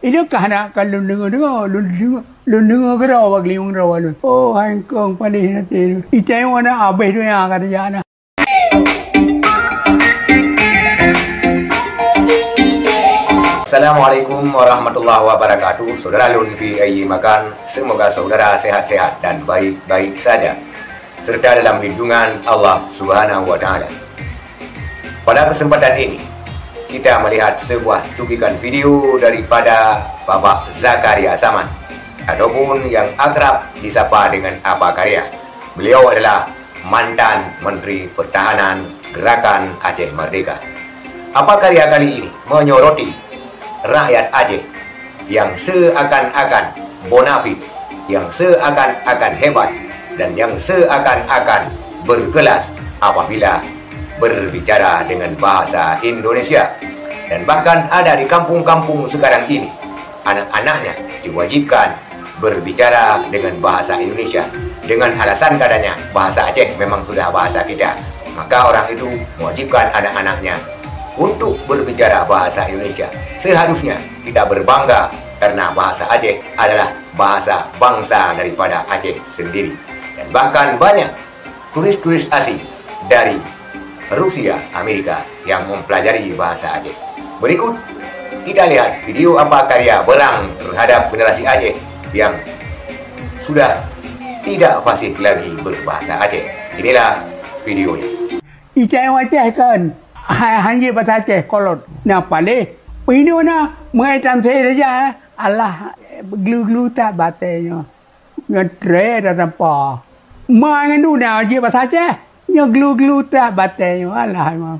Ini kahana kalau dengar ke rawa kliung rawa lu. Oh, hangkong paling nanti. Icai mana abai tu yang akan jana. Assalamualaikum warahmatullahi wabarakatuh. Saudara Lunfi Ayi Makan, semoga saudara sehat-sehat dan baik-baik saja, serta dalam lindungan Allah Subhanahu wa Ta'ala. Pada kesempatan ini, kita melihat sebuah cuplikan video daripada Bapak Zakaria Saman, ataupun yang akrab disapa dengan Apa Karya. Beliau adalah mantan Menteri Pertahanan Gerakan Aceh Merdeka. Apa Karya kali ini menyoroti rakyat Aceh yang seakan-akan bonafit, yang seakan-akan hebat, dan yang seakan-akan berkelas apabila berbicara dengan bahasa Indonesia. Dan bahkan ada di kampung-kampung sekarang ini, anak-anaknya diwajibkan berbicara dengan bahasa Indonesia, dengan alasan katanya bahasa Aceh memang sudah bahasa kita, maka orang itu mewajibkan anak-anaknya untuk berbicara bahasa Indonesia. Seharusnya kita berbangga karena bahasa Aceh adalah bahasa bangsa daripada Aceh sendiri. Dan bahkan banyak turis-turis asing dari Rusia, Amerika yang mempelajari bahasa Aceh. Berikut kita lihat video Apa Karya berang terhadap generasi Aceh yang sudah tidak fasih lagi berbahasa Aceh. Inilah videonya. Icai Aceh kan. Hanya bahasa Aceh kolot. Nah, paling video na mengenai saya saja. Allah glu-glu tak batenya. Ngetre dan apa. Mengenai na aja bahasa Aceh. Nya glu-glu tak batenya. Allah.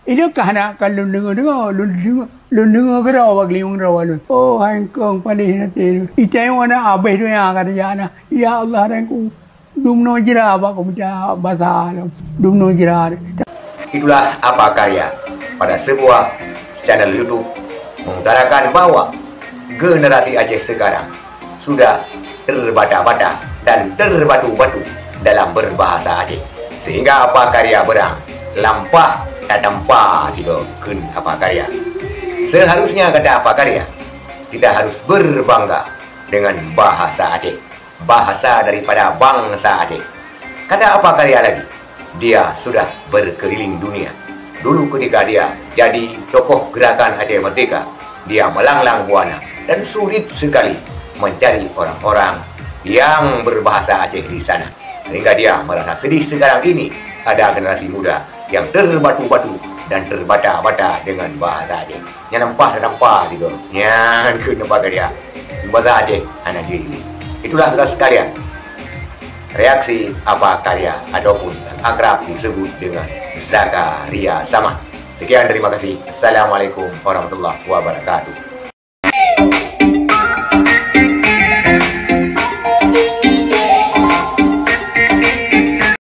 Ini kahana kalau dengar ke rawa kliung rawa lu. Oh, hangkong paling nanti. Icai mana abai tu yang akan jana. Ya Allah, rangku dumno jira apa kau baca bahasa dumno jira. Itulah Apa Karya pada sebuah channel YouTube mengutarakan bahwa generasi Aceh sekarang sudah terbata-bata dan terbatu-batu dalam berbahasa Aceh, sehingga Apa Karya berang lampah tanpa tidak kun Apa Karya. Seharusnya kata Apa Karya tidak harus berbangga dengan bahasa Aceh, bahasa daripada bangsa Aceh. Kata Apa Karya lagi, dia sudah berkeliling dunia. Dulu ketika dia jadi tokoh Gerakan Aceh Merdeka, dia melanglang buana dan sulit sekali mencari orang-orang yang berbahasa Aceh di sana. Sehingga dia merasa sedih sekarang ini ada generasi muda yang terbatu-batu dan terbata-bata dengan bahasa Aceh. Yang nampak gitu. Yang nampak dia bahasa Aceh anak ini. Itulah saudara sekalian, reaksi Apa Karya ataupun yang akrab disebut dengan Zakaria Saman. Sekian, terima kasih. Assalamualaikum warahmatullahi wabarakatuh.